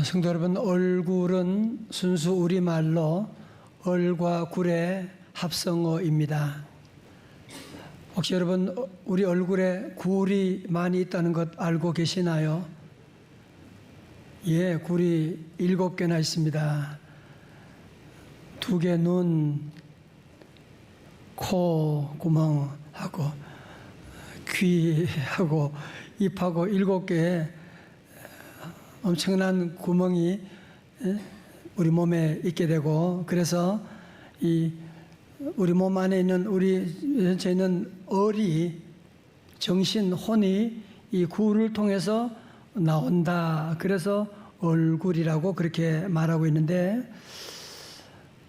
성도 여러분, 얼굴은 순수 우리말로 얼과 굴의 합성어입니다. 혹시 여러분 우리 얼굴에 굴이 많이 있다는 것 알고 계시나요? 예, 굴이 7개나 있습니다. 2개 눈, 코 구멍하고 귀하고 입하고 7개의 엄청난 구멍이 우리 몸에 있게 되고, 그래서 우리 몸 안에 있는 우리 전체에 있는 얼이, 정신, 혼이 이 굴을 통해서 나온다. 그래서 얼굴이라고 그렇게 말하고 있는데,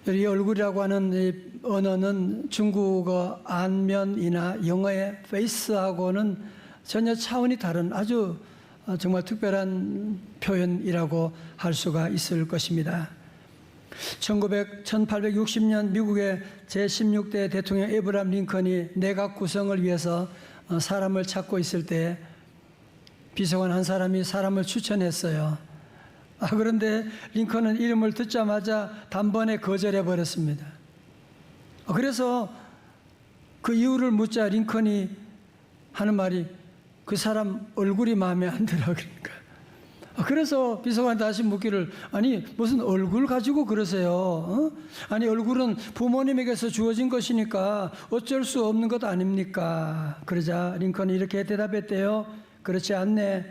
이 얼굴이라고 하는 이 언어는 중국어 안면이나 영어의 페이스하고는 전혀 차원이 다른 아주 정말 특별한 표현이라고 할 수가 있을 것입니다. 1860년 미국의 제16대 대통령 에브라함 링컨이 내각 구성을 위해서 사람을 찾고 있을 때 비서관 한 사람이 사람을 추천했어요. 그런데 링컨은 이름을 듣자마자 단번에 거절해 버렸습니다. 그래서 그 이유를 묻자 링컨이 하는 말이 그 사람 얼굴이 마음에 안 들어. 그러니까. 그래서 비서관 다시 묻기를, 아니 무슨 얼굴 가지고 그러세요? 아니 얼굴은 부모님에게서 주어진 것이니까 어쩔 수 없는 것 아닙니까? 그러자 링컨이 이렇게 대답했대요. 그렇지 않네.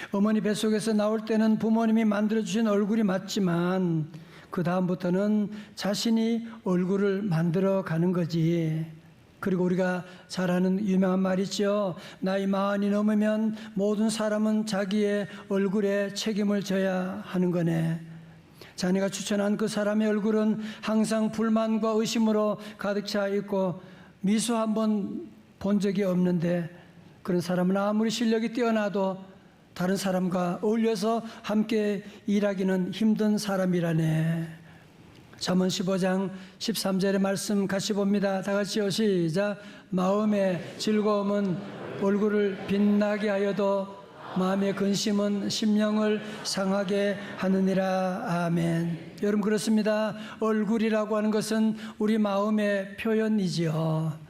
어머니 뱃속에서 나올 때는 부모님이 만들어주신 얼굴이 맞지만 그 다음부터는 자신이 얼굴을 만들어 가는 거지. 그리고 우리가 잘 아는 유명한 말 있죠. 나이 40이 넘으면 모든 사람은 자기의 얼굴에 책임을 져야 하는 거네. 자네가 추천한 그 사람의 얼굴은 항상 불만과 의심으로 가득 차 있고 미소 한번 본 적이 없는데, 그런 사람은 아무리 실력이 뛰어나도 다른 사람과 어울려서 함께 일하기는 힘든 사람이라네. 잠언 15장 13절의 말씀 같이 봅니다. 다 같이요. 시작. 마음의 즐거움은 얼굴을 빛나게 하여도 마음의 근심은 심령을 상하게 하느니라. 아멘. 여러분 그렇습니다. 얼굴이라고 하는 것은 우리 마음의 표현이지요.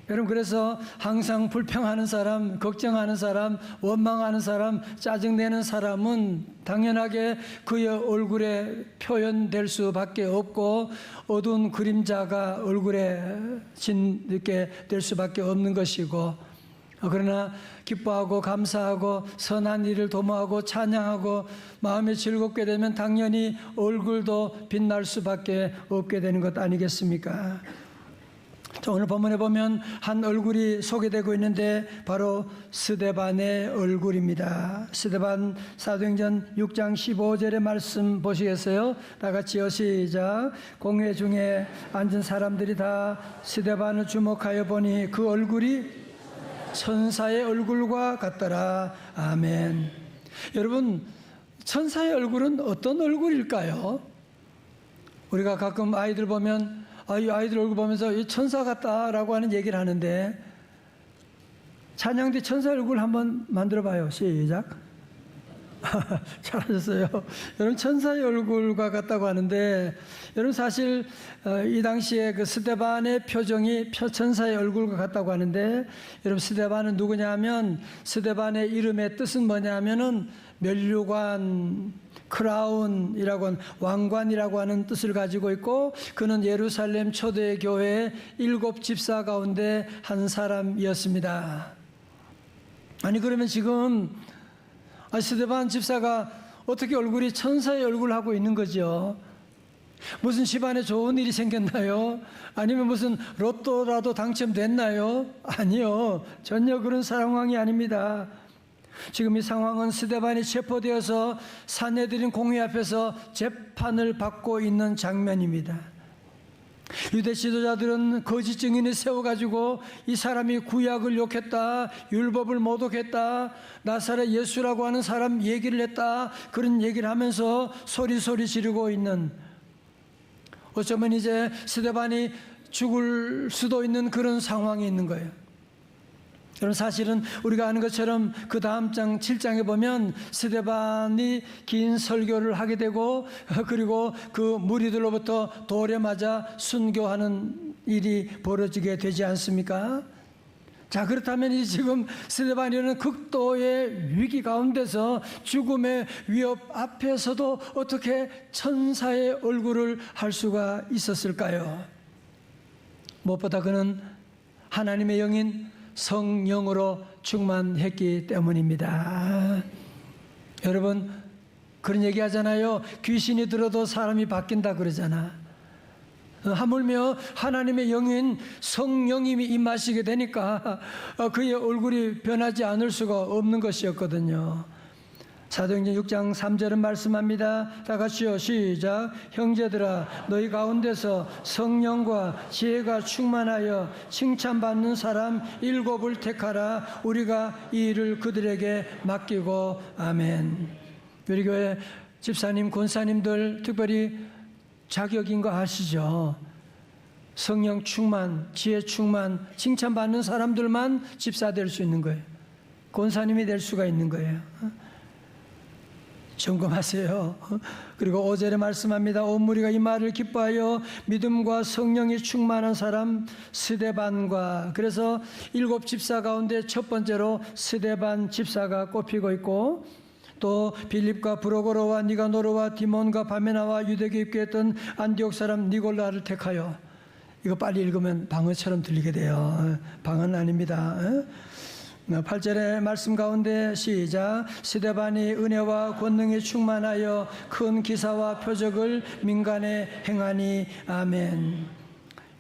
여러분 그래서 항상 불평하는 사람, 걱정하는 사람, 원망하는 사람, 짜증내는 사람은 당연하게 그의 얼굴에 표현될 수밖에 없고 어두운 그림자가 얼굴에 짓게 될 수밖에 없는 것이고, 그러나 기뻐하고 감사하고 선한 일을 도모하고 찬양하고 마음이 즐겁게 되면 당연히 얼굴도 빛날 수밖에 없게 되는 것 아니겠습니까? 오늘 본문에 보면 한 얼굴이 소개되고 있는데 바로 스데반의 얼굴입니다. 스데반 사도행전 6장 15절의 말씀 보시겠어요? 다 같이요. 시작. 공회 중에 앉은 사람들이 다 스데반을 주목하여 보니 그 얼굴이 천사의 얼굴과 같더라. 아멘. 여러분, 천사의 얼굴은 어떤 얼굴일까요? 우리가 가끔 아이들 보면 이 아이들 얼굴 보면서 이 천사 같다라고 하는 얘기를 하는데, 찬양대 천사 얼굴 한번 만들어 봐요. 시작. 잘하셨어요. 여러분 천사의 얼굴과 같다고 하는데, 여러분 사실 이 당시에 그 스데반의 표정이 천사의 얼굴과 같다고 하는데, 여러분 스데반은 누구냐 하면 스데반의 이름의 뜻은 뭐냐 하면은 면류관, 크라운이라고 하는 왕관이라고 하는 뜻을 가지고 있고, 그는 예루살렘 초대 교회의 7 집사 가운데 한 사람이었습니다. 아니 그러면 지금 스데반 집사가 어떻게 얼굴이 천사의 얼굴을 하고 있는 거죠? 무슨 집안에 좋은 일이 생겼나요? 아니면 무슨 로또라도 당첨됐나요? 아니요, 전혀 그런 상황이 아닙니다. 지금 이 상황은 스데반이 체포되어서 산헤드린 공회 앞에서 재판을 받고 있는 장면입니다. 유대 지도자들은 거짓 증인을 세워가지고 이 사람이 구약을 욕했다, 율법을 모독했다, 나사렛 예수라고 하는 사람 얘기를 했다, 그런 얘기를 하면서 소리 지르고 있는, 어쩌면 이제 스데반이 죽을 수도 있는 그런 상황이 있는 거예요. 여러분, 사실은 우리가 아는 것처럼 그 다음 장 7장에 보면 스데반이 긴 설교를 하게 되고, 그리고 그 무리들로부터 돌에 맞아 순교하는 일이 벌어지게 되지 않습니까? 자, 그렇다면 이 지금 스데반이라는 극도의 위기 가운데서 죽음의 위협 앞에서도 어떻게 천사의 얼굴을 할 수가 있었을까요? 무엇보다 그는 하나님의 영인 성령으로 충만했기 때문입니다. 여러분, 그런 얘기 하잖아요. 귀신이 들어도 사람이 바뀐다 그러잖아. 하물며 하나님의 영인 성령님이 임하시게 되니까 그의 얼굴이 변하지 않을 수가 없는 것이었거든요. 사도행전 6장 3절은 말씀합니다. 다 같이요, 시작. 형제들아, 너희 가운데서 성령과 지혜가 충만하여 칭찬받는 사람 7을 택하라. 우리가 이 일을 그들에게 맡기고. 아멘. 우리 교회 집사님, 권사님들 특별히 자격인 거 아시죠? 성령 충만, 지혜 충만, 칭찬받는 사람들만 집사 될 수 있는 거예요. 권사님이 될 수가 있는 거예요. 점검하세요. 그리고 5절에 말씀합니다. 온 무리가 이 말을 기뻐하여 믿음과 성령이 충만한 사람 스데반과, 그래서 7 집사 가운데 첫 번째로 스데반 집사가 꼽히고 있고, 또 빌립과 브로고로와 니가노르와 디몬과 바메나와 유대교 입교했던 안디옥 사람 니골라를 택하여, 이거 빨리 읽으면 방언처럼 들리게 돼요. 방언 아닙니다. 8절의 말씀 가운데 시작. 스데반이 은혜와 권능이 충만하여 큰 기사와 표적을 민간에 행하니. 아멘.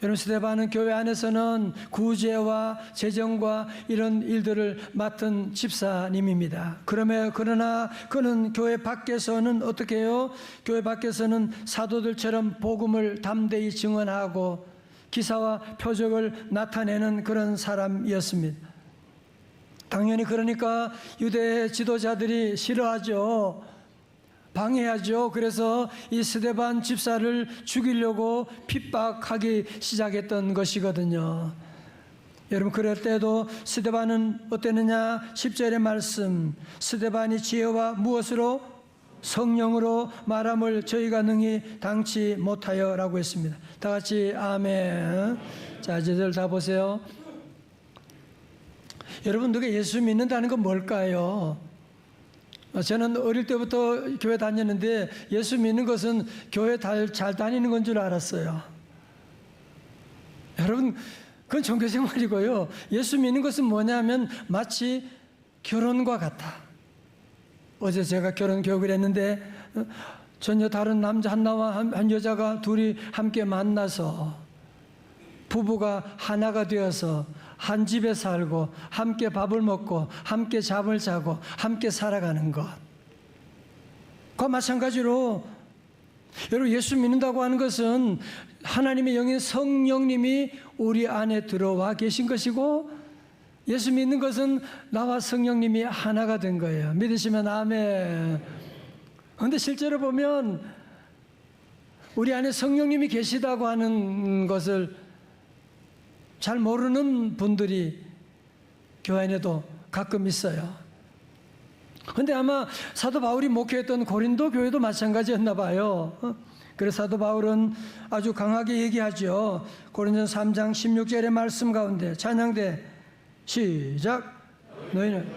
여러분, 스데반은 교회 안에서는 구제와 재정과 이런 일들을 맡은 집사님입니다. 그러나 그는 교회 밖에서는 어떻게 해요? 교회 밖에서는 사도들처럼 복음을 담대히 증언하고 기사와 표적을 나타내는 그런 사람이었습니다. 당연히 그러니까 유대 지도자들이 싫어하죠. 방해하죠. 그래서 이 스데반 집사를 죽이려고 핍박하기 시작했던 것이거든요. 여러분, 그럴 때도 스데반은 어땠느냐? 10절의 말씀, 스데반이 지혜와 무엇으로? 성령으로 말함을 저희가 능히 당치 못하여 라고 했습니다. 다 같이 아멘. 자, 이제들 다 보세요. 여러분, 누가 예수 믿는다는 건 뭘까요? 저는 어릴 때부터 교회 다녔는데 예수 믿는 것은 교회 잘 다니는 건 줄 알았어요. 여러분, 그건 종교생활이고요. 예수 믿는 것은 뭐냐면 마치 결혼과 같아. 어제 제가 결혼 교육을 했는데 전혀 다른 남자 하나와 한 여자가 둘이 함께 만나서 부부가 하나가 되어서 한 집에 살고 함께 밥을 먹고 함께 잠을 자고 함께 살아가는 것. 그와 마찬가지로 여러분, 예수 믿는다고 하는 것은 하나님의 영인 성령님이 우리 안에 들어와 계신 것이고, 예수 믿는 것은 나와 성령님이 하나가 된 거예요. 믿으시면 아멘. 그런데 실제로 보면 우리 안에 성령님이 계시다고 하는 것을 잘 모르는 분들이 교회 안에도 가끔 있어요. 그런데 아마 사도 바울이 목회했던 고린도 교회도 마찬가지였나 봐요. 그래서 사도 바울은 아주 강하게 얘기하죠. 고린도전서 3장 16절의 말씀 가운데 찬양대 시작. 너희는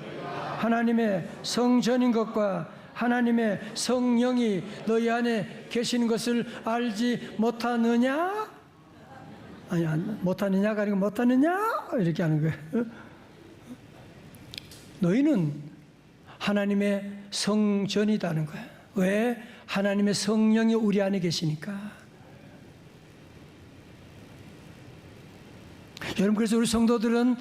하나님의 성전인 것과 하나님의 성령이 너희 안에 계시는 것을 알지 못하느냐? 아니, 못하느냐가 아니고 못하느냐? 이렇게 하는 거예요. 너희는 하나님의 성전이다는 거예요. 왜? 하나님의 성령이 우리 안에 계시니까. 여러분, 그래서 우리 성도들은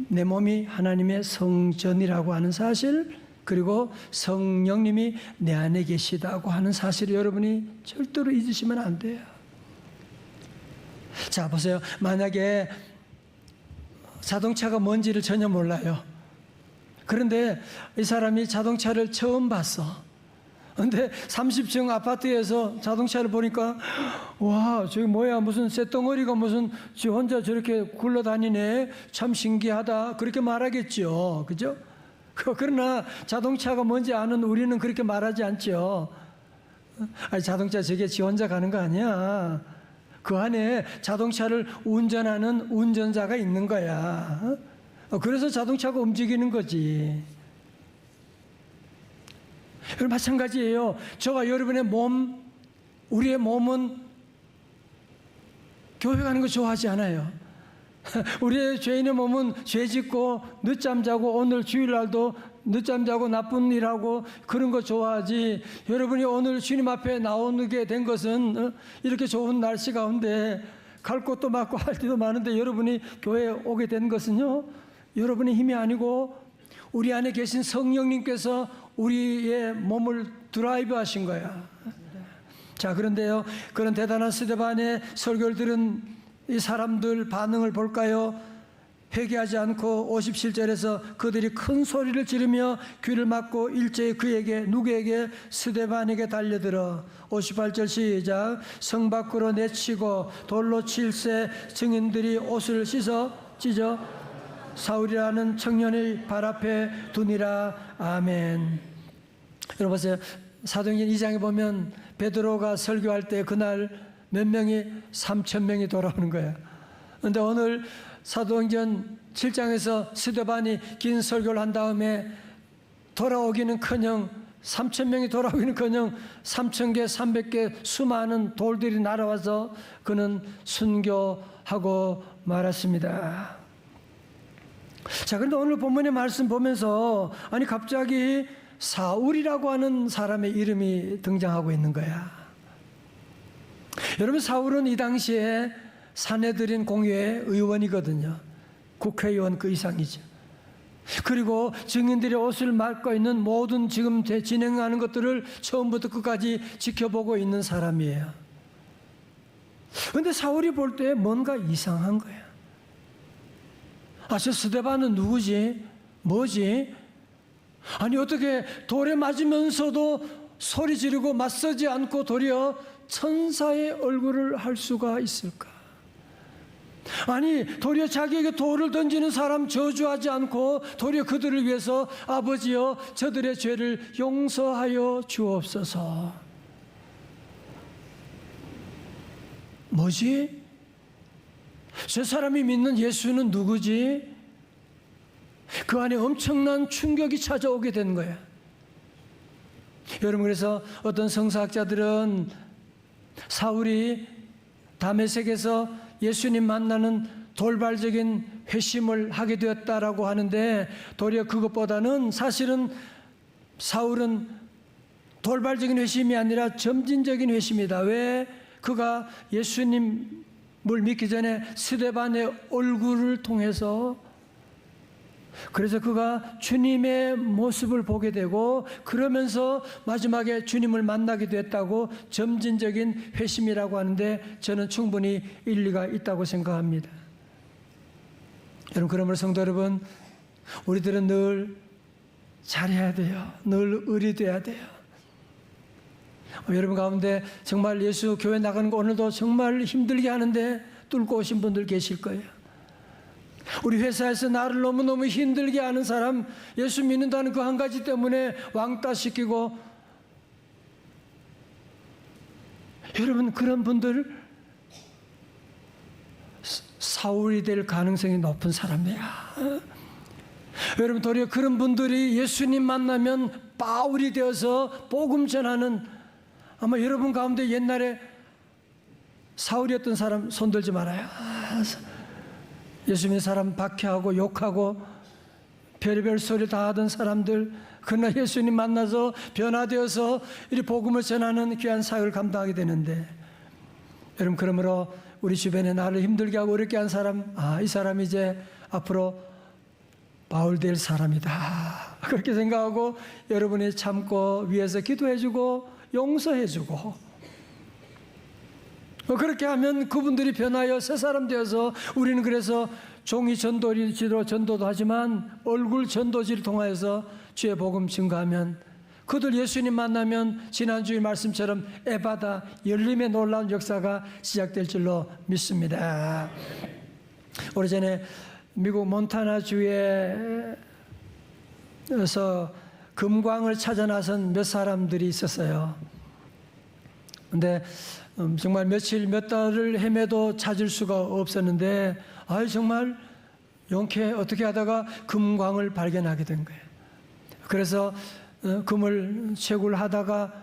내 몸이 하나님의 성전이라고 하는 사실, 그리고 성령님이 내 안에 계시다고 하는 사실을 여러분이 절대로 잊으시면 안 돼요. 자, 보세요. 만약에 자동차가 뭔지를 전혀 몰라요. 그런데 이 사람이 자동차를 처음 봤어. 근데 30층 아파트에서 자동차를 보니까 와, 저기 뭐야, 무슨 쇳덩어리가 무슨 지 혼자 저렇게 굴러다니네, 참 신기하다, 그렇게 말하겠죠. 그죠? 그러나 자동차가 뭔지 아는 우리는 그렇게 말하지 않죠. 아니, 자동차 저게 지 혼자 가는 거 아니야. 그 안에 자동차를 운전하는 운전자가 있는 거야. 그래서 자동차가 움직이는 거지. 마찬가지예요. 저와 여러분의 몸, 우리의 몸은 교회 가는 거 좋아하지 않아요. 우리의 죄인의 몸은 죄 짓고 늦잠 자고 오늘 주일날도 늦잠 자고 나쁜 일하고 그런 거 좋아하지. 여러분이 오늘 주님 앞에 나오게 된 것은 이렇게 좋은 날씨 가운데 갈 곳도 많고 할 일도 많은데 여러분이 교회에 오게 된 것은요, 여러분의 힘이 아니고 우리 안에 계신 성령님께서 우리의 몸을 드라이브 하신 거야. 자, 그런데요, 그런 대단한 스데반의 설교를 들은 이 사람들 반응을 볼까요? 회개하지 않고 57절에서 그들이 큰 소리를 지르며 귀를 막고 일제히 그에게, 누구에게? 스데반에게 달려들어 58절 시작. 성 밖으로 내치고 돌로 칠세 증인들이 옷을 찢어 사울이라는 청년의 발 앞에 두니라. 아멘. 여러분 보세요. 사도행전 2장에 보면 베드로가 설교할 때 그날 몇 명이? 3,000명이 돌아오는 거예요. 그런데 오늘 사도행전 7장에서 스데반이 긴 설교를 한 다음에 돌아오기는커녕 3,000명이 돌아오기는커녕 3,000개, 300개 수많은 돌들이 날아와서 그는 순교하고 말았습니다. 자, 그런데 오늘 본문의 말씀 보면서 아니 갑자기 사울이라고 하는 사람의 이름이 등장하고 있는 거야. 여러분, 사울은 이 당시에 사내들인 공회의 의원이거든요. 국회의원 그 이상이죠. 그리고 증인들의 옷을 막고 있는 모든 지금 진행하는 것들을 처음부터 끝까지 지켜보고 있는 사람이에요. 그런데 사울이 볼 때 뭔가 이상한 거야. 아, 저 스데반은 누구지? 뭐지? 아니, 어떻게 돌에 맞으면서도 소리 지르고 맞서지 않고 도리어 천사의 얼굴을 할 수가 있을까? 아니, 도리어 자기에게 돌을 던지는 사람 저주하지 않고 도리어 그들을 위해서 아버지여 저들의 죄를 용서하여 주옵소서. 뭐지? 저 사람이 믿는 예수는 누구지? 그 안에 엄청난 충격이 찾아오게 된 거예요. 여러분, 그래서 어떤 성서학자들은 사울이 다메섹에서 예수님 만나는 돌발적인 회심을 하게 되었다라고 하는데, 도리어 그것보다는 사실은 사울은 돌발적인 회심이 아니라 점진적인 회심이다. 왜? 그가 예수님을 믿기 전에 스데반의 얼굴을 통해서, 그래서 그가 주님의 모습을 보게 되고 그러면서 마지막에 주님을 만나게 됐다고 점진적인 회심이라고 하는데, 저는 충분히 일리가 있다고 생각합니다. 여러분, 그러므로 성도 여러분, 우리들은 늘 잘해야 돼요. 늘 의리돼야 돼요. 여러분 가운데 정말 예수 교회 나가는 거 오늘도 정말 힘들게 하는데 뚫고 오신 분들 계실 거예요. 우리 회사에서 나를 너무너무 힘들게 하는 사람, 예수 믿는다는 그 한 가지 때문에 왕따시키고, 여러분 그런 분들 사울이 될 가능성이 높은 사람이야. 여러분, 도리어 그런 분들이 예수님 만나면 바울이 되어서 복음 전하는, 아마 여러분 가운데 옛날에 사울이었던 사람 손들지 말아요. 예수 믿는 사람 박해하고 욕하고 별의별 소리 다 하던 사람들, 그러나 예수님 만나서 변화되어서 이 복음을 전하는 귀한 사역을 감당하게 되는데, 여러분 그러므로 우리 주변에 나를 힘들게 하고 어렵게 한 사람, 아, 이 사람이 이제 앞으로 바울 될 사람이다, 그렇게 생각하고 여러분이 참고 위에서 기도해주고 용서해주고, 그렇게 하면 그분들이 변하여 새 사람 되어서, 우리는 그래서 종이 전도지로 전도도 하지만 얼굴 전도지를 통하여서 주의 복음 증거하면 그들 예수님 만나면 지난주의 말씀처럼 에바다 열림의 놀라운 역사가 시작될 줄로 믿습니다. 오래전에 미국 몬타나주에서 금광을 찾아 나선 몇 사람들이 있었어요. 근데 정말 며칠 몇 달을 헤매도 찾을 수가 없었는데 정말 용케 어떻게 하다가 금광을 발견하게 된 거예요. 그래서 금을 채굴하다가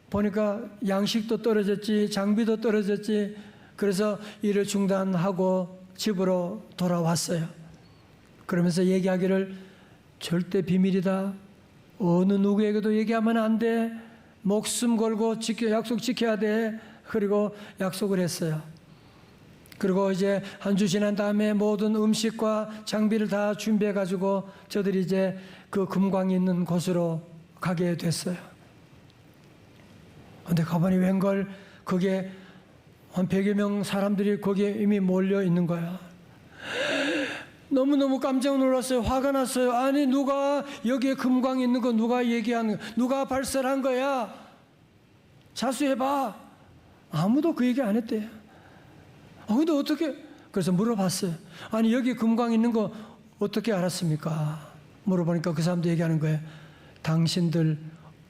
보니까 양식도 떨어졌지, 장비도 떨어졌지. 그래서 일을 중단하고 집으로 돌아왔어요. 그러면서 얘기하기를 절대 비밀이다. 어느 누구에게도 얘기하면 안 돼. 목숨 걸고 약속 지켜야 돼. 그리고 약속을 했어요. 그리고 이제 한 주 지난 다음에 모든 음식과 장비를 다 준비해 가지고 저들이 이제 그 금광이 있는 곳으로 가게 됐어요. 근데 가보니 웬걸 거기에 한 100여 명 사람들이 거기에 이미 몰려 있는 거야. 너무너무 깜짝 놀랐어요. 화가 났어요. 아니 누가 여기에 금광이 있는 거 누가 얘기한 거야? 누가 발설한 거야? 자수해봐. 아무도 그 얘기 안 했대요. 근데 어떻게? 그래서 물어봤어요. 아니 여기 금광 있는 거 어떻게 알았습니까? 물어보니까 그 사람도 얘기하는 거예요. 당신들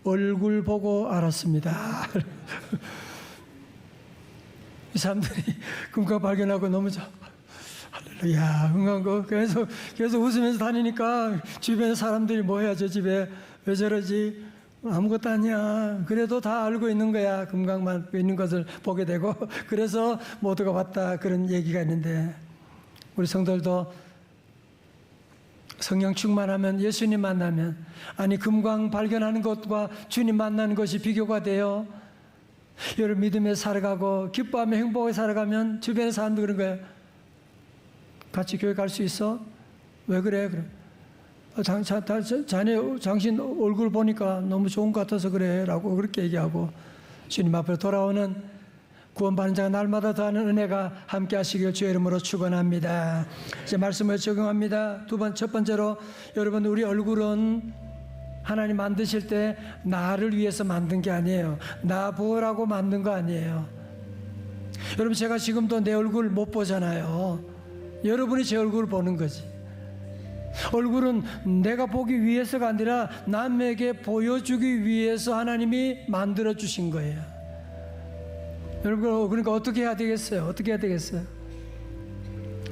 얼굴 보고 알았습니다. 이 사람들이 금광 발견하고 너무 할렐루야, 계속 웃으면서 다니니까 주변 사람들이 뭐야, 저 집에 왜 저러지? 아무것도 아니야. 그래도 다 알고 있는 거야. 금강만 있는 것을 보게 되고. 그래서 모두가 왔다. 그런 얘기가 있는데, 우리 성도들도 성령 충만하면, 예수님 만나면, 아니 금광 발견하는 것과 주님 만나는 것이 비교가 돼요. 여러분 믿음에 살아가고 기뻐하며 행복하게 살아가면 주변의 사람도 그런 거예요. 같이 교회 갈 수 있어? 왜 그래? 그래. 당신 얼굴 보니까 너무 좋은 것 같아서 그래 라고 그렇게 얘기하고, 주님 앞으로 돌아오는 구원받는 자가 날마다 더하는 은혜가 함께 하시길 주의 이름으로 축원합니다. 이제 말씀을 적용합니다. 첫 번째로, 여러분 우리 얼굴은 하나님 만드실 때 나를 위해서 만든 게 아니에요. 나 보라고 만든 거 아니에요. 여러분 제가 지금도 내 얼굴 못 보잖아요. 여러분이 제 얼굴을 보는 거지. 얼굴은 내가 보기 위해서가 아니라 남에게 보여주기 위해서 하나님이 만들어 주신 거예요. 여러분 그러니까 어떻게 해야 되겠어요? 어떻게 해야 되겠어요?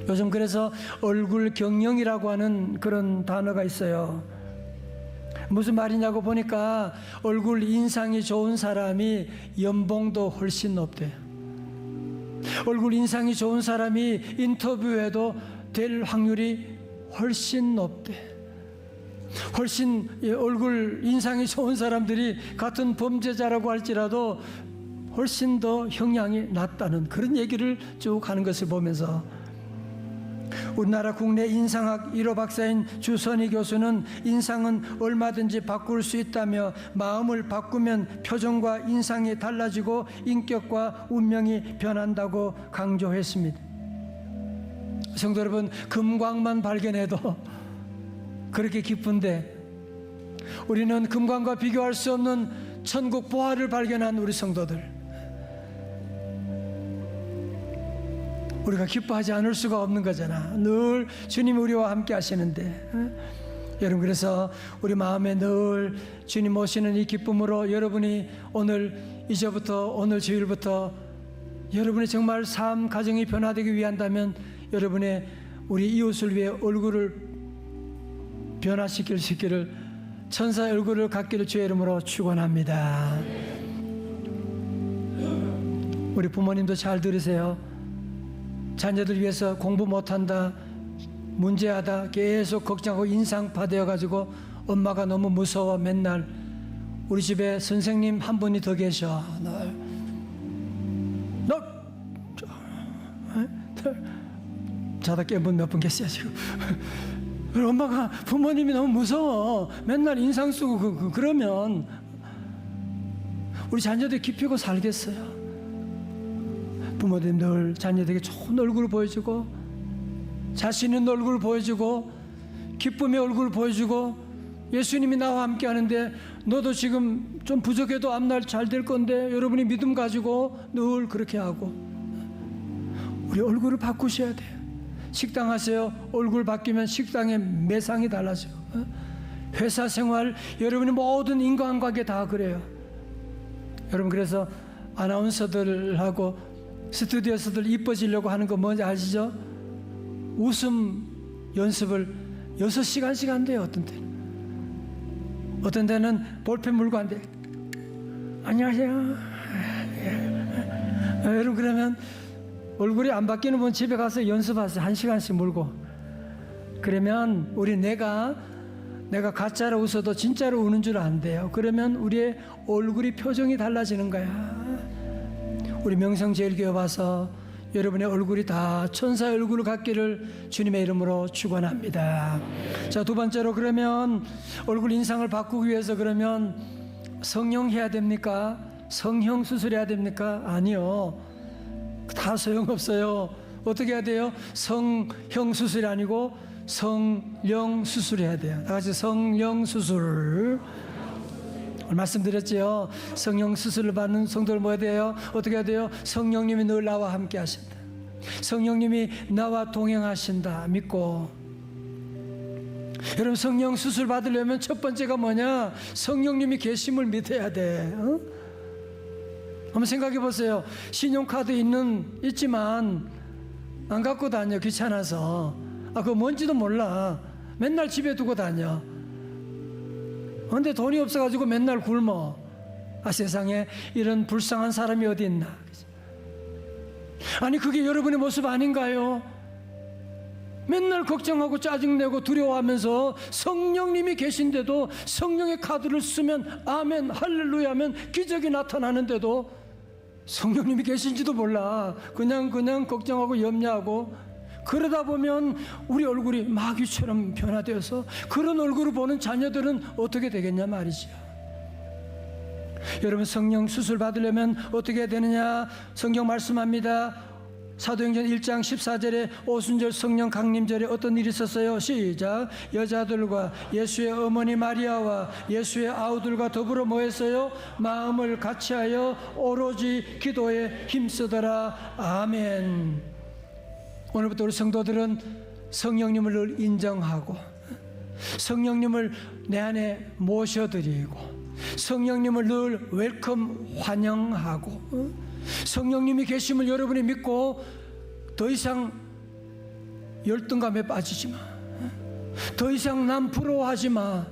요즘 그래서 얼굴 경영이라고 하는 그런 단어가 있어요. 무슨 말이냐고 보니까 얼굴 인상이 좋은 사람이 연봉도 훨씬 높대요. 얼굴 인상이 좋은 사람이 인터뷰에도 될 확률이 훨씬 높대. 훨씬 얼굴 인상이 좋은 사람들이 같은 범죄자라고 할지라도 훨씬 더 형량이 낮다는 그런 얘기를 쭉 하는 것을 보면서, 우리나라 국내 인상학 1호 박사인 주선희 교수는 인상은 얼마든지 바꿀 수 있다며 마음을 바꾸면 표정과 인상이 달라지고 인격과 운명이 변한다고 강조했습니다. 성도 여러분, 금광만 발견해도 그렇게 기쁜데, 우리는 금광과 비교할 수 없는 천국 보화를 발견한 우리 성도들, 우리가 기뻐하지 않을 수가 없는 거잖아. 늘 주님이 우리와 함께 하시는데. 여러분 그래서 우리 마음에 늘 주님 오시는 이 기쁨으로, 여러분이 이제부터 오늘 주일부터 여러분이 정말 삶 가정이 변화되기 위한다면 여러분의 우리 이웃을 위해 얼굴을 변화시킬 수 있기를, 천사의 얼굴을 갖기를 주의 이름으로 축원합니다. 우리 부모님도 잘 들으세요. 자녀들 위해서 공부 못한다, 문제하다 계속 걱정하고 인상파되어 가지고 엄마가 너무 무서워. 맨날 우리 집에 선생님 한 분이 더 계셔. 자다 깬 분 몇 분 계세요 지금. 엄마가, 부모님이 너무 무서워. 맨날 인상 쓰고 그러면 우리 자녀들이 기피고 살겠어요. 부모님들 자녀들에게 좋은 얼굴을 보여주고, 자신 있는 얼굴을 보여주고, 기쁨의 얼굴을 보여주고, 예수님이 나와 함께 하는데 너도 지금 좀 부족해도 앞날 잘 될 건데 여러분이 믿음 가지고 늘 그렇게 하고 우리 얼굴을 바꾸셔야 돼요. 식당 하세요. 얼굴 바뀌면 식당의 매상이 달라져요. 회사 생활, 여러분이 모든 인간관계 다 그래요. 여러분 그래서 아나운서들하고 스튜디오에서들 이뻐지려고 하는 거 뭔지 아시죠? 웃음 연습을 6시간씩 한대요. 어떤 때는 볼펜 물고 한대. 안녕하세요. 여러분 그러면 얼굴이 안 바뀌는 분 집에 가서 연습하세요. 1시간씩 물고. 그러면 우리 내가 가짜로 웃어도 진짜로 우는 줄 안대요. 그러면 우리의 얼굴이 표정이 달라지는 거야. 우리 명성제일교회 와서 여러분의 얼굴이 다 천사의 얼굴을 갖기를 주님의 이름으로 축원합니다. 자, 두 번째로 그러면 얼굴 인상을 바꾸기 위해서 그러면 성형 해야 됩니까? 성형 수술해야 됩니까? 아니요. 다 소용없어요. 어떻게 해야 돼요? 성형 수술이 아니고 성령 수술해야 돼요. 다 같이 성령 수술. 말씀드렸죠. 성령 수술을 받는 성도를 뭐 해야 돼요? 어떻게 해야 돼요? 성령님이 늘 나와 함께 하신다. 성령님이 나와 동행하신다 믿고. 여러분 성령 수술 받으려면 첫 번째가 뭐냐? 성령님이 계심을 믿어야 돼. 한번 생각해 보세요. 신용카드 있지만 안 갖고 다녀. 귀찮아서. 그거 뭔지도 몰라. 맨날 집에 두고 다녀. 근데 돈이 없어가지고 맨날 굶어. 세상에 이런 불쌍한 사람이 어디 있나. 아니 그게 여러분의 모습 아닌가요? 맨날 걱정하고 짜증내고 두려워하면서 성령님이 계신데도 성령의 카드를 쓰면 아멘 할렐루야 하면 기적이 나타나는데도 성령님이 계신지도 몰라. 그냥 걱정하고 염려하고 그러다 보면 우리 얼굴이 마귀처럼 변화되어서 그런 얼굴을 보는 자녀들은 어떻게 되겠냐 말이죠. 여러분 성령 수술 받으려면 어떻게 해야 되느냐? 성경 말씀합니다. 사도행전 1장 14절에 오순절 성령 강림절에 어떤 일이 있었어요? 시작. 여자들과 예수의 어머니 마리아와 예수의 아우들과 더불어 뭐 했어요? 마음을 같이하여 오로지 기도에 힘쓰더라. 아멘. 오늘부터 우리 성도들은 성령님을 늘 인정하고 성령님을 내 안에 모셔드리고 성령님을 늘 웰컴 환영하고 성령님이 계심을 여러분이 믿고 더 이상 열등감에 빠지지 마. 더 이상 남 부러워하지 마.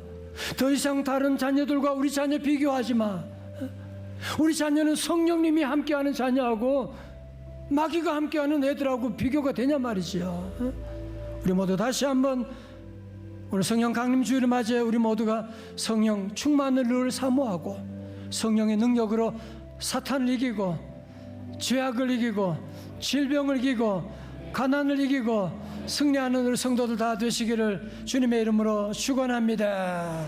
더 이상 다른 자녀들과 우리 자녀 비교하지 마. 우리 자녀는 성령님이 함께하는 자녀하고 마귀가 함께하는 애들하고 비교가 되냐 말이지요. 우리 모두 다시 한번 오늘 성령 강림 주일을 맞이해 우리 모두가 성령 충만을 늘 사모하고 성령의 능력으로 사탄을 이기고 죄악을 이기고 질병을 이기고 가난을 이기고 승리하는 우리 성도들 다 되시기를 주님의 이름으로 축원합니다.